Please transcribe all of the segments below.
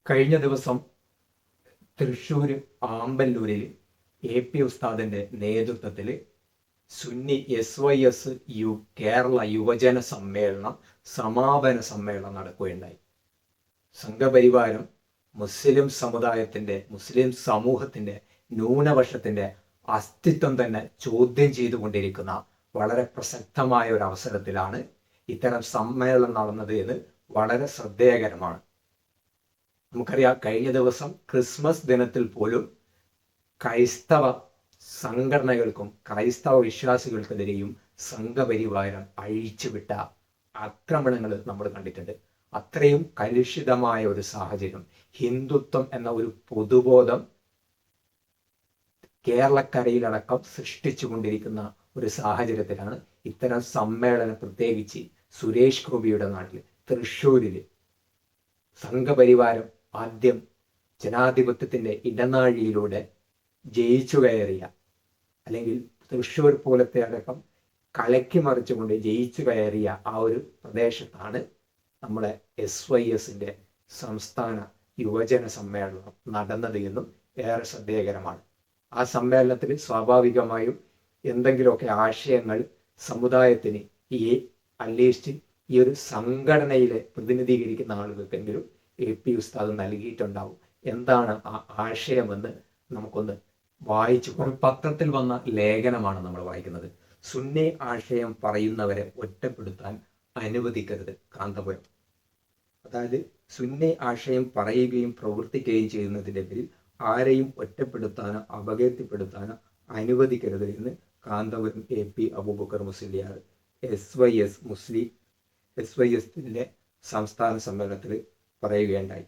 കഴിഞ്ഞ ദിവസം തൃശ്ശൂർ ആമ്പല്ലൂരിൽ AP ഉസ്താദിന്റെ നേതൃത്വത്തിൽ സുന്നി SYS കേരള യുവജന സമ്മേളനം സമാപന സമ്മേളനം നടക്കുകയുണ്ടായി. സംഘപരിവാരം മുസ്ലിം സമൂഹത്തിന്റെ ന്യൂനപക്ഷത്തിന്റെ അസ്തിത്വം തന്നെ ചോദ്യം ചെയ്തുകൊണ്ടിരിക്കുന്ന വളരെ പ്രസക്തമായ ഒരു അവസരത്തിലാണ് ഇത്തരം സമ്മേളനം നടന്നത് എന്ന് വളരെ ശ്രദ്ധേയകരമാണ്. നമുക്കറിയാം, കഴിഞ്ഞ ദിവസം ക്രിസ്മസ് ദിനത്തിൽ പോലും ക്രൈസ്തവ സംഘടനകൾക്കും ക്രൈസ്തവ വിശ്വാസികൾക്കെതിരെയും സംഘപരിവാരം അഴിച്ചുവിട്ട ആക്രമണങ്ങൾ നമ്മൾ കണ്ടിട്ടുണ്ട്. അത്രയും കലുഷിതമായ ഒരു സാഹചര്യം, ഹിന്ദുത്വം എന്ന ഒരു പൊതുബോധം കേരളക്കരയിലടക്കം സൃഷ്ടിച്ചുകൊണ്ടിരിക്കുന്ന ഒരു സാഹചര്യത്തിലാണ് ഇത്തരം സമ്മേളനം, പ്രത്യേകിച്ച് സുരേഷ് ഗോപിയുടെ നാട്ടിൽ തൃശ്ശൂരിൽ സംഘപരിവാരം ആദ്യം ജനാധിപത്യത്തിന്റെ ഇടനാഴിയിലൂടെ ജയിച്ചു കയറിയ, അല്ലെങ്കിൽ തൃശ്ശൂർ പോലത്തെ അടക്കം കലക്കി മറിച്ചുകൊണ്ട് ജയിച്ചു കയറിയ ആ ഒരു പ്രദേശത്താണ് നമ്മളെ SYSന്റെ സംസ്ഥാന യുവജന സമ്മേളനം നടന്നത് എന്നും ഏറെ ശ്രദ്ധേയകരമാണ്. ആ സമ്മേളനത്തിൽ സ്വാഭാവികമായും എന്തെങ്കിലുമൊക്കെ ആശയങ്ങൾ സമുദായത്തിന് അറ്റ്ലീസ്റ്റ് ഈ ഒരു സംഘടനയിലെ പ്രതിനിധീകരിക്കുന്ന ആളുകൾക്കെങ്കിലും AP ഉസ്താദ് നൽകിയിട്ടുണ്ടാവും. എന്താണ് ആ ആശയമെന്ന് നമുക്കൊന്ന് വായിച്ചു. ഒരു പത്രത്തിൽ വന്ന ലേഖനമാണ് നമ്മൾ വായിക്കുന്നത്. സുന്നി ആശയം പറയുന്നവരെ ഒറ്റപ്പെടുത്താൻ അനുവദിക്കരുത്, കാന്തപുരം. അതായത് സുന്നി ആശയം പറയുകയും പ്രവർത്തിക്കുകയും ചെയ്യുന്നതിന്റെ പേരിൽ ആരെയും ഒറ്റപ്പെടുത്താനോ അപകീർത്തിപ്പെടുത്താനോ അനുവദിക്കരുത് എന്ന് കാന്തപുരം AP അബൂബക്കർ മുസ്ലിയാർ SYSന്റെ സംസ്ഥാന സമ്മേളനത്തിൽ പറയുകയുണ്ടായി.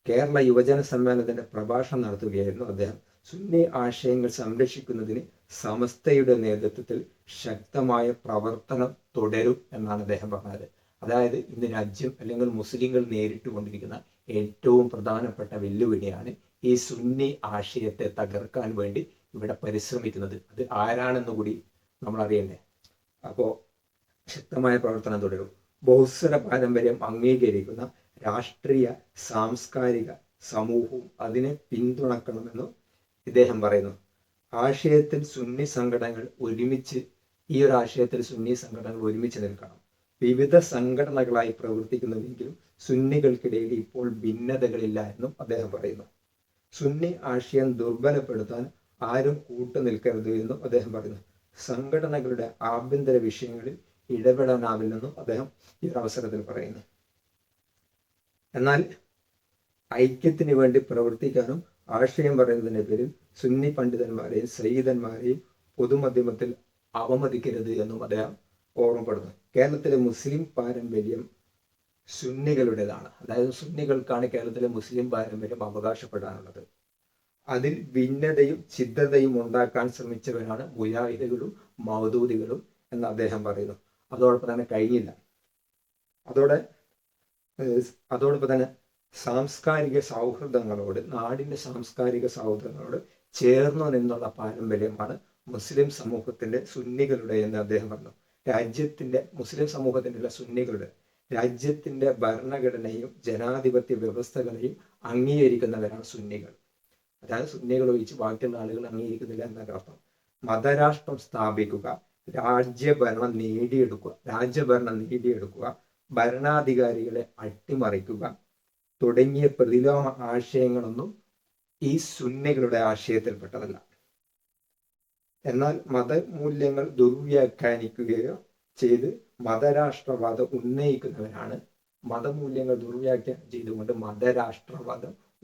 കേരള യുവജന സമ്മേളനത്തിന്റെ പ്രഭാഷണം നടത്തുകയായിരുന്നു അദ്ദേഹം. സുന്നി ആശയങ്ങൾ സംരക്ഷിക്കുന്നതിന് സമസ്തയുടെ നേതൃത്വത്തിൽ ശക്തമായ പ്രവർത്തനം തുടരും എന്നാണ് അദ്ദേഹം പറഞ്ഞത്. അതായത് ഇന്ന് രാജ്യം അല്ലെങ്കിൽ മുസ്ലിങ്ങൾ നേരിട്ടുകൊണ്ടിരിക്കുന്ന ഏറ്റവും പ്രധാനപ്പെട്ട വെല്ലുവിളിയാണ് ഈ സുന്നി ആശയത്തെ തകർക്കാൻ വേണ്ടി ഇവിടെ പരിശ്രമിക്കുന്നത്. അത് ആരാണെന്ന് കൂടി നമ്മൾ അറിയണ്ടേ. അപ്പോൾ ശക്തമായ പ്രവർത്തനം തുടരും. ബഹുസ്വര പാരമ്പര്യം അംഗീകരിക്കുന്ന രാഷ്ട്രീയ സാംസ്കാരിക സമൂഹവും അതിനെ പിന്തുണക്കണമെന്നും ഇദ്ദേഹം പറയുന്നു. ആശയത്തിൽ സുന്നി സംഘടനകൾ ഒരുമിച്ച് നിൽക്കണം. വിവിധ സംഘടനകളായി പ്രവർത്തിക്കുന്നുവെങ്കിലും സുന്നികൾക്കിടയിൽ ഇപ്പോൾ ഭിന്നതകളില്ല എന്നും അദ്ദേഹം പറയുന്നു. സുന്നി ആശയം ദുർബലപ്പെടുത്താൻ ആരും കൂട്ടുനിൽക്കരുത് എന്നും അദ്ദേഹം പറയുന്നു. സംഘടനകളുടെ ആഭ്യന്തര വിഷയങ്ങളിൽ ഇടപെടാനാവില്ലെന്നും അദ്ദേഹം ഈ അവസരത്തിൽ പറയുന്നു. എന്നാൽ ഐക്യത്തിന് വേണ്ടി പ്രവർത്തിക്കാനും ആശയം പറയുന്നതിന്റെ പേരിൽ സുന്നി പണ്ഡിതന്മാരെയും സയ്യിദന്മാരെയും പൊതുമാധ്യമത്തിൽ അവമതിക്കരുത് എന്നും അദ്ദേഹം ഓർമ്മപ്പെടുന്നു. കേരളത്തിലെ മുസ്ലിം പാരമ്പര്യം സുന്നികളുടേതാണ്. അതായത് സുന്നികൾക്കാണ് കേരളത്തിലെ മുസ്ലിം പാരമ്പര്യം അവകാശപ്പെടാനുള്ളത്. അതിൽ ഭിന്നതയും ഛിദ്രതയും ഉണ്ടാക്കാൻ ശ്രമിച്ചവരാണ് മുജാഹിദുകളും മൗദൂദികളും എന്ന് അദ്ദേഹം പറയുന്നു. അതോടൊപ്പം തന്നെ കഴിഞ്ഞില്ല. അതോടൊപ്പം തന്നെ നാടിന്റെ സാംസ്കാരിക സൗഹൃദങ്ങളോട് ചേർന്നു നിന്നുള്ള പാരമ്പര്യമാണ് മുസ്ലിം സമൂഹത്തിന്റെ സുന്നികളുടെ എന്ന് അദ്ദേഹം പറഞ്ഞു. മുസ്ലിം സമൂഹത്തിന്റെ സുന്നികളുടെ രാജ്യത്തിന്റെ ഭരണഘടനയും ജനാധിപത്യ വ്യവസ്ഥകളെയും അംഗീകരിക്കുന്നവരാണ് സുന്നികൾ. അതായത് സുന്നികൾ ഒഴിച്ച് ബാക്കിയുള്ള ആളുകൾ അംഗീകരിക്കുന്നില്ല എന്നൊക്കെ അർത്ഥം. മതരാഷ്ട്രം സ്ഥാപിക്കുക, രാജ്യഭരണം നേടിയെടുക്കുക, ഭരണാധികാരികളെ അട്ടിമറിക്കുക തുടങ്ങിയ പ്രതിലോമ ആശയങ്ങളൊന്നും ഈ സുന്നികളുടെ ആശയത്തിൽപ്പെട്ടതല്ല. എന്നാൽ മതമൂല്യങ്ങൾ ദുർവ്യാഖ്യാനിക്കുകയോ ചെയ്ത് മതരാഷ്ട്രവാദം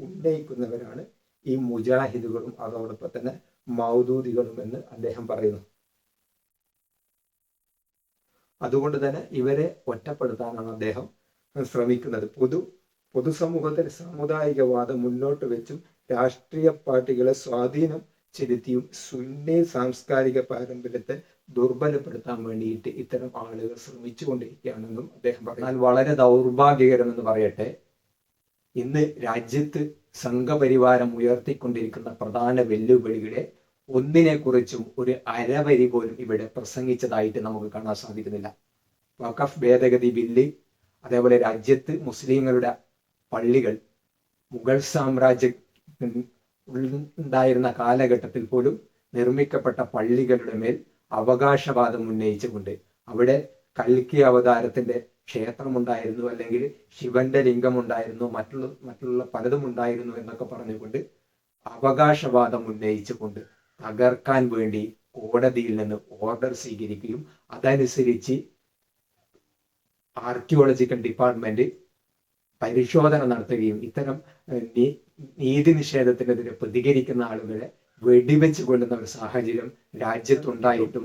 ഉന്നയിക്കുന്നവരാണ് ഈ മുജാഹിദുകളും അതോടൊപ്പം തന്നെ മൗദൂദികളും എന്ന് അദ്ദേഹം പറയുന്നു. അതുകൊണ്ട് തന്നെ ഇവരെ ഒറ്റപ്പെടുത്താനാണ് അദ്ദേഹം ശ്രമിക്കുന്നത്. പൊതുസമൂഹത്തിൽ സാമുദായികവാദം മുന്നോട്ട് വെച്ചും രാഷ്ട്രീയ പാർട്ടികളെ സ്വാധീനം ചെലുത്തിയും സുന്നി സാംസ്കാരിക പാരമ്പര്യത്തെ ദുർബലപ്പെടുത്താൻ വേണ്ടിയിട്ട് ഇത്തരം ആളുകൾ ശ്രമിച്ചുകൊണ്ടിരിക്കുകയാണെന്നും അദ്ദേഹം പറഞ്ഞു. എന്നാൽ വളരെ ദൗർഭാഗ്യകരമെന്ന് പറയട്ടെ, ഇന്ന് രാജ്യത്ത് സംഘപരിവാരം ഉയർത്തിക്കൊണ്ടിരിക്കുന്ന പ്രധാന വെല്ലുവിളികളെ ഒന്നിനെക്കുറിച്ചും ഒരു അരവരി പോലും ഇവിടെ പ്രസംഗിച്ചതായിട്ട് നമുക്ക് കാണാൻ സാധിക്കുന്നില്ല. വഖഫ് ഭേദഗതി ബില്ല്, അതേപോലെ രാജ്യത്ത് മുസ്ലിങ്ങളുടെ പള്ളികൾ മുഗൾ സാമ്രാജ്യം ഉണ്ടായിരുന്ന കാലഘട്ടത്തിൽ പോലും നിർമ്മിക്കപ്പെട്ട പള്ളികളുടെ മേൽ അവകാശവാദം ഉന്നയിച്ചുകൊണ്ട് അവിടെ കൽക്കി അവതാരത്തിന്റെ ക്ഷേത്രമുണ്ടായിരുന്നു, അല്ലെങ്കിൽ ശിവന്റെ ലിംഗമുണ്ടായിരുന്നു, മറ്റുള്ള പലതും ഉണ്ടായിരുന്നു എന്നൊക്കെ പറഞ്ഞുകൊണ്ട് അവകാശവാദം ഉന്നയിച്ചുകൊണ്ട് തകർക്കാൻ വേണ്ടി കോടതിയിൽ നിന്ന് ഓർഡർ സ്വീകരിക്കുകയും അതനുസരിച്ച് ആർക്കിയോളജിക്കൽ ഡിപ്പാർട്ട്മെന്റ് പരിശോധന നടത്തുകയും ഇത്തരം നീതി നിഷേധത്തിനെതിരെ പ്രതികരിക്കുന്ന ആളുകളെ വെടിവെച്ച് കൊല്ലുന്ന ഒരു സാഹചര്യം രാജ്യത്തുണ്ടായിട്ടും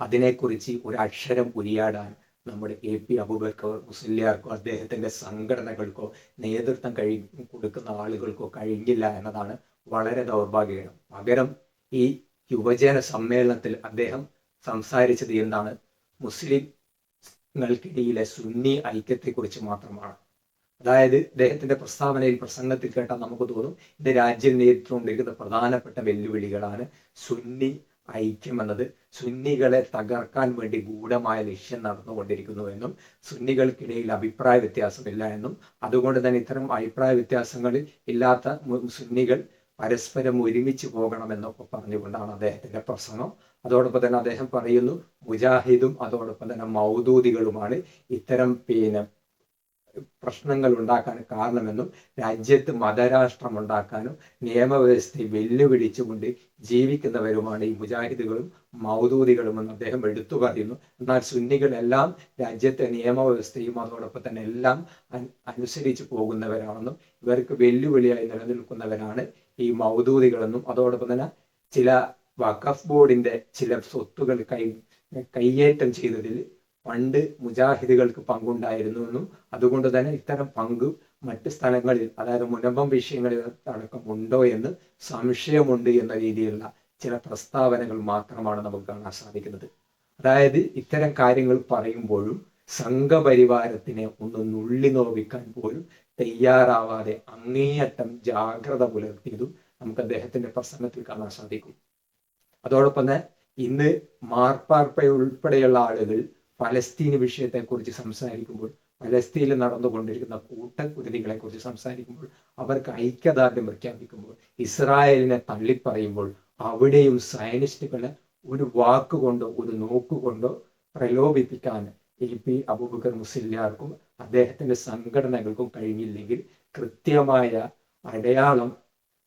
അതിനെക്കുറിച്ച് ഒരു അക്ഷരം ഉരിയാടാൻ നമ്മുടെ AP അബൂബക്കർ മുസ്ലിയാർക്കോ അദ്ദേഹത്തിന്റെ സംഘടനകൾക്കോ നേതൃത്വം കൊടുക്കുന്ന ആളുകൾക്കോ കഴിഞ്ഞില്ല എന്നതാണ് വളരെ ദൗർഭാഗ്യകരം. പകരം ഈ യുവജന സമ്മേളനത്തിൽ അദ്ദേഹം സംസാരിച്ചത് എന്താണ്? മുസ്ലിങ്ങൾക്കിടയിലെ സുന്നി ഐക്യത്തെക്കുറിച്ച് മാത്രമാണ്. അതായത് അദ്ദേഹത്തിന്റെ പ്രസംഗത്തിൽ കേട്ടാൽ നമുക്ക് തോന്നും ഇത് രാജ്യം നേരിട്ടുകൊണ്ടിരിക്കുന്ന പ്രധാനപ്പെട്ട വെല്ലുവിളികളാണ്. സുന്നി ഐക്യം എന്നത് സുന്നികളെ തകർക്കാൻ വേണ്ടി ഗൂഢമായ ലക്ഷ്യം നടന്നുകൊണ്ടിരിക്കുന്നു എന്നും സുന്നികൾക്കിടയിൽ അഭിപ്രായ വ്യത്യാസമില്ല എന്നും അതുകൊണ്ട് തന്നെ ഇത്തരം അഭിപ്രായ വ്യത്യാസങ്ങളിൽ ഇല്ലാത്ത സുന്നികൾ പരസ്പരം ഒരുമിച്ച് പോകണമെന്നൊക്കെ പറഞ്ഞുകൊണ്ടാണ് അദ്ദേഹത്തിന്റെ പ്രസംഗം. അതോടൊപ്പം തന്നെ അദ്ദേഹം പറയുന്നു മുജാഹിദും അതോടൊപ്പം തന്നെ മൗദൂദികളുമാണ് ഇത്തരം പ്രശ്നങ്ങൾ ഉണ്ടാക്കാൻ കാരണമെന്നും രാജ്യത്ത് മതരാഷ്ട്രം ഉണ്ടാക്കാനും നിയമവ്യവസ്ഥയെ വെല്ലുവിളിച്ചുകൊണ്ട് ജീവിക്കുന്നവരുമാണ് ഈ മുജാഹിദുകളും മൗദൂദികളും എന്ന് അദ്ദേഹം എടുത്തു പറയുന്നു. എന്നാൽ സുന്നികളെല്ലാം രാജ്യത്തെ നിയമവ്യവസ്ഥയും അതോടൊപ്പം തന്നെ എല്ലാം അനുസരിച്ച് പോകുന്നവരാണെന്നും ഇവർക്ക് വെല്ലുവിളിയായി നിലനിൽക്കുന്നവരാണ് ഈ മൗദൂദികളെന്നും അതോടൊപ്പം തന്നെ ചില വഖഫ് ബോർഡിന്റെ ചില സ്വത്തുകൾ കൈയേറ്റം ചെയ്തതിൽ പണ്ട് മുജാഹിദുകൾക്ക് പങ്കുണ്ടായിരുന്നു എന്നും അതുകൊണ്ട് തന്നെ ഇത്തരം പങ്ക് മറ്റ് സ്ഥലങ്ങളിൽ അതായത് മുനമ്പം വിഷയങ്ങളിൽ അടക്കം ഉണ്ടോ എന്ന് സംശയമുണ്ട് എന്ന രീതിയിലുള്ള ചില പ്രസ്താവനകൾ മാത്രമാണ് നമുക്ക് കാണാൻ സാധിക്കുന്നത്. അതായത് ഇത്തരം കാര്യങ്ങൾ പറയുമ്പോഴും സംഘപരിവാരത്തിനെ ഒന്ന് നുള്ളി നോവിക്കാൻ പോലും തയ്യാറാവാതെ അങ്ങേയറ്റം ജാഗ്രത പുലർത്തിയതും നമുക്ക് അദ്ദേഹത്തിന്റെ പ്രസംഗത്തിൽ കാണാൻ സാധിക്കും. അതോടൊപ്പം തന്നെ ഇന്ന് മാർപ്പാർപ്പ ഉൾപ്പെടെയുള്ള ആളുകൾ പലസ്തീൻ വിഷയത്തെക്കുറിച്ച് സംസാരിക്കുമ്പോൾ, പലസ്തീനിൽ നടന്നുകൊണ്ടിരിക്കുന്ന കൂട്ടക്കുരുതികളെ കുറിച്ച് സംസാരിക്കുമ്പോൾ, അവർക്ക് ഐക്യദാർഢ്യം പ്രഖ്യാപിക്കുമ്പോൾ, ഇസ്രായേലിനെ തള്ളിപ്പറയുമ്പോൾ അവിടെയും സയനിസ്റ്റുകളെ ഒരു വാക്കുകൊണ്ടോ ഒരു നോക്കുകൊണ്ടോ പ്രലോഭിപ്പിക്കാൻ AP അബൂബക്കർ മുസ്ലിയാർക്കും അദ്ദേഹത്തിന്റെ സംഘടനകൾക്കും കഴിഞ്ഞില്ലെങ്കിൽ കൃത്യമായ അടയാളം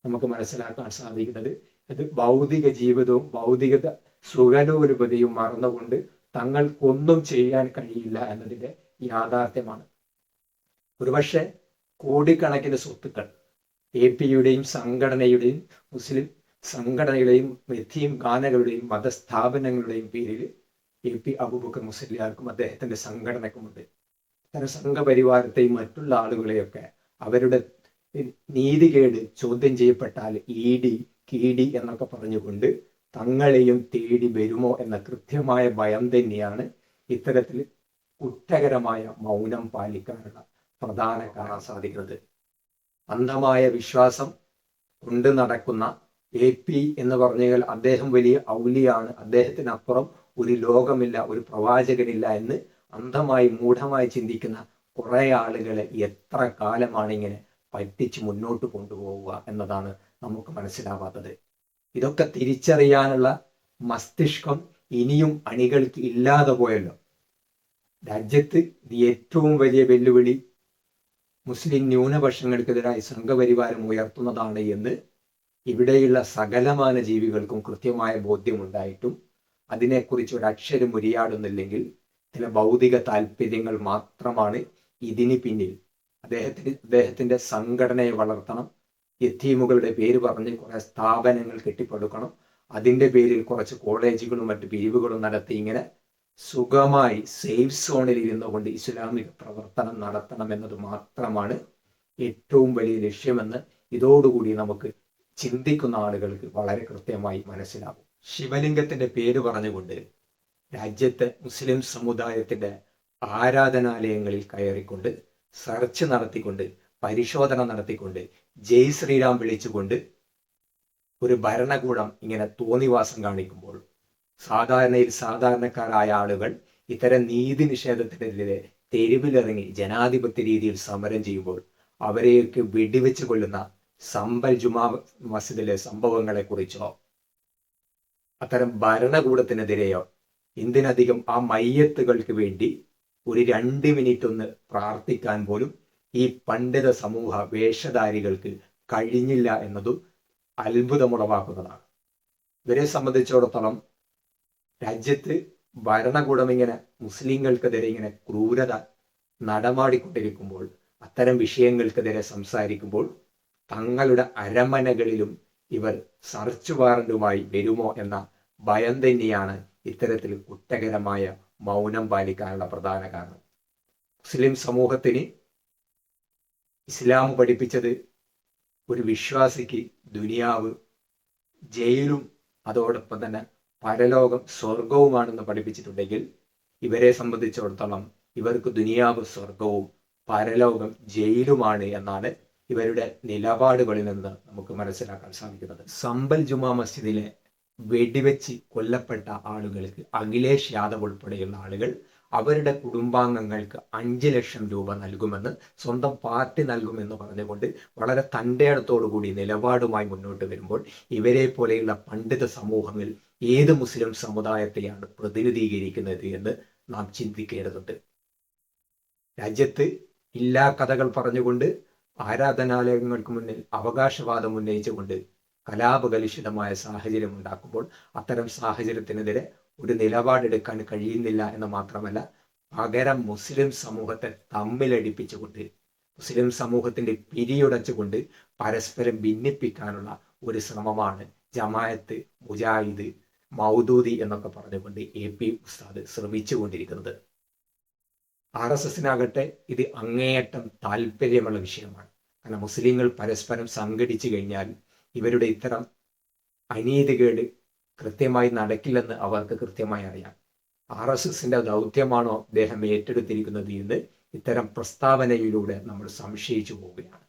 നമുക്ക് മനസ്സിലാക്കാൻ സാധിക്കുന്നത് ഇത് ഭൗതിക ജീവിതവും ഭൗതിക സുഖലോലുപതയും മറന്നുകൊണ്ട് തങ്ങൾക്കൊന്നും ചെയ്യാൻ കഴിയില്ല എന്നതിന്റെ യാഥാർത്ഥ്യമാണ്. ഒരുപക്ഷെ കോടിക്കണക്കിന് സ്വത്തുക്കൾ AP-യുടെയും സംഘടനയുടെയും മുസ്ലിം സംഘടനയുടെയും യതീം ഖാനകളുടെയും മതസ്ഥാപനങ്ങളുടെയും പേരിൽ AP അബൂബക്കർ മുസ്ലിയാർക്കും അദ്ദേഹത്തിന്റെ സംഘടനക്കുമുണ്ട്. ഇത്തരം സംഘപരിവാരത്തെയും മറ്റുള്ള ആളുകളെയൊക്കെ അവരുടെ നീതികേട് ചോദ്യം ചെയ്യപ്പെട്ടാൽ ED കീടി എന്നൊക്കെ പറഞ്ഞുകൊണ്ട് തങ്ങളെയും തേടി വരുമോ എന്ന കൃത്യമായ ഭയം തന്നെയാണ് ഇത്തരത്തിൽ കുറ്റകരമായ മൗനം പാലിക്കാനുള്ള പ്രധാന കാണാൻ സാധിക്കുന്നത്. അന്ധമായ വിശ്വാസം കൊണ്ട് നടക്കുന്ന AP എന്ന് പറഞ്ഞാൽ അദ്ദേഹം വലിയ ഔലിയാണ്, അദ്ദേഹത്തിനപ്പുറം ഒരു ലോകമില്ല, ഒരു പ്രവാചകനില്ല എന്ന് അന്ധമായി മൂഢമായി ചിന്തിക്കുന്ന കുറെ ആളുകളെ എത്ര കാലമാണ് ഇങ്ങനെ പറ്റിച്ച് മുന്നോട്ട് കൊണ്ടുപോവുക എന്നതാണ് നമുക്ക് മനസ്സിലാവാത്തത്. ഇതൊക്കെ തിരിച്ചറിയാനുള്ള മസ്തിഷ്കം ഇനിയും അണികൾക്ക് ഇല്ലാതെ പോയല്ലോ. രാജ്യത്ത് ഏറ്റവും വലിയ വെല്ലുവിളി മുസ്ലിം ന്യൂനപക്ഷങ്ങൾക്കെതിരായി സംഘപരിവാരം ഉയർത്തുന്നതാണ് എന്ന് ഇവിടെയുള്ള സകലമാന ജീവികൾക്കും കൃത്യമായ ബോധ്യമുണ്ടായിട്ടും അതിനെക്കുറിച്ച് ഒരു അക്ഷരം ഉരിയാടുന്നില്ലെങ്കിൽ ചില ഭൗതിക താല്പര്യങ്ങൾ മാത്രമാണ് ഇതിന് പിന്നിൽ. അദ്ദേഹത്തിന്റെ സംഘടനയെ വളർത്തണം, യതീമുകളുടെ പേര് പറഞ്ഞ് കുറെ സ്ഥാപനങ്ങൾ കെട്ടിപ്പടുക്കണം, അതിൻ്റെ പേരിൽ കുറച്ച് കോളേജുകളും മറ്റു പിരിവുകളും നടത്തി ഇങ്ങനെ സുഖമായി സേഫ് സോണിൽ ഇരുന്നു കൊണ്ട് ഇസ്ലാമിക പ്രവർത്തനം നടത്തണം എന്നത് മാത്രമാണ് ഏറ്റവും വലിയ ലക്ഷ്യമെന്ന് ഇതോടുകൂടി നമുക്ക് ചിന്തിക്കുന്ന ആളുകൾക്ക് വളരെ കൃത്യമായി മനസ്സിലാകും. ശിവലിംഗത്തിന്റെ പേര് പറഞ്ഞുകൊണ്ട് രാജ്യത്തെ മുസ്ലിം സമുദായത്തിന്റെ ആരാധനാലയങ്ങളിൽ കയറിക്കൊണ്ട് സെർച്ച് നടത്തിക്കൊണ്ട് പരിശോധന നടത്തിക്കൊണ്ട് ജയ് ശ്രീരാം വിളിച്ചുകൊണ്ട് ഒരു ഭരണകൂടം ഇങ്ങനെ തോന്നിവാസം കാണിക്കുമ്പോൾ സാധാരണക്കാരായ ആളുകൾ ഇത്തരം നീതി നിഷേധത്തിനെതിരെ തെരുവിലിറങ്ങി ജനാധിപത്യ രീതിയിൽ സമരം ചെയ്യുമ്പോൾ അവരെയൊക്കെ വെടിവെച്ച് കൊല്ലുന്ന സമ്പൽ ജുമാ മസ്ജിദിലെ സംഭവങ്ങളെ കുറിച്ചോ അത്തരം ഭരണകൂടത്തിനെതിരെയോ എന്തിനധികം ആ മയ്യത്തുകൾക്ക് വേണ്ടി ഒരു 2 മിനിറ്റ് ഒന്ന് പ്രാർത്ഥിക്കാൻ പോലും ഈ പണ്ഡിത സമൂഹ വേഷധാരികൾക്ക് കഴിഞ്ഞില്ല എന്നതും അത്ഭുതമുളവാക്കുന്നതാണ്. ഇവരെ സംബന്ധിച്ചിടത്തോളം രാജ്യത്ത് ഭരണകൂടം ഇങ്ങനെ മുസ്ലിങ്ങൾക്കെതിരെ ഇങ്ങനെ ക്രൂരത നടമാടിക്കൊണ്ടിരിക്കുമ്പോൾ, അത്തരം വിഷയങ്ങൾക്കെതിരെ സംസാരിക്കുമ്പോൾ തങ്ങളുടെ അരമനകളിലും ഇവർ സെർച്ച് വാറന്റുമായി വരുമോ എന്ന ഭയം തന്നെയാണ് ഇത്തരത്തിൽ കുറ്റകരമായ മൗനം പാലിക്കാനുള്ള പ്രധാന കാരണം. മുസ്ലിം സമൂഹത്തിന് ഇസ്ലാം പഠിപ്പിച്ചത് ഒരു വിശ്വാസിക്ക് ദുനിയാവ് ജയിലും അതോടൊപ്പം തന്നെ പരലോകം സ്വർഗവുമാണെന്ന് പഠിപ്പിച്ചിട്ടുണ്ടെങ്കിൽ, ഇവരെ സംബന്ധിച്ചിടത്തോളം ഇവർക്ക് ദുനിയാവ് സ്വർഗവും പരലോകം ജയിലുമാണ് എന്നാണ് ഇവരുടെ നിലപാടുകളിൽ നിന്ന് നമുക്ക് മനസ്സിലാക്കാൻ സാധിക്കുന്നത്. സമ്പൽ ജുമാ മസ്ജിദിലെ വെടിവെച്ച് കൊല്ലപ്പെട്ട ആളുകൾക്ക് അഖിലേഷ് യാദവ് ഉൾപ്പെടെയുള്ള ആളുകൾ അവരുടെ കുടുംബാംഗങ്ങൾക്ക് 5 ലക്ഷം രൂപ നൽകുമെന്ന്, സ്വന്തം പാർട്ടി നൽകുമെന്ന് പറഞ്ഞുകൊണ്ട് വളരെ തൻ്റെടത്തോടുകൂടി നിലപാടുമായി മുന്നോട്ട് വരുമ്പോൾ, ഇവരെ പോലെയുള്ള പണ്ഡിത സമൂഹങ്ങൾ ഏത് മുസ്ലിം സമുദായത്തെയാണ് പ്രതിനിധീകരിക്കുന്നത് എന്ന് നാം ചിന്തിക്കേണ്ടതുണ്ട്. രാജ്യത്ത് ഇല്ലാ കഥകൾ പറഞ്ഞുകൊണ്ട് ആരാധനാലയങ്ങൾക്ക് മുന്നിൽ അവകാശവാദം ഉന്നയിച്ചുകൊണ്ട് കലാപകലുഷിതമായ സാഹചര്യം ഉണ്ടാക്കുമ്പോൾ അത്തരം സാഹചര്യത്തിനെതിരെ ഒരു നിലപാടെടുക്കാൻ കഴിയുന്നില്ല എന്ന് മാത്രമല്ല, പകരം മുസ്ലിം സമൂഹത്തെ തമ്മിലടിപ്പിച്ചുകൊണ്ട്, മുസ്ലിം സമൂഹത്തിന്റെ പിരിയുടച്ചുകൊണ്ട് പരസ്പരം ഭിന്നിപ്പിക്കാനുള്ള ഒരു ശ്രമമാണ് ജമാഅത്ത്, മുജാഹിദ്, മൗദൂദി എന്നൊക്കെ പറഞ്ഞുകൊണ്ട് AP ഉസ്താദ് ശ്രമിച്ചുകൊണ്ടിരിക്കുന്നത്. RSSനാകട്ടെ ഇത് അങ്ങേയറ്റം താല്പര്യമുള്ള വിഷയമാണ്. കാരണം മുസ്ലിങ്ങൾ പരസ്പരം സംഘടിച്ചു കഴിഞ്ഞാൽ ഇവരുടെ ഇത്തരം അനീതികേട് കൃത്യമായി നടക്കില്ലെന്ന് അവർക്ക് കൃത്യമായി അറിയാം. RSSന്റെ ദൗത്യമാണോ അദ്ദേഹം ഏറ്റെടുത്തിരിക്കുന്നത് എന്ന് ഇത്തരം പ്രസ്താവനയിലൂടെ നമ്മൾ സംശയിച്ചു പോവുകയാണ്.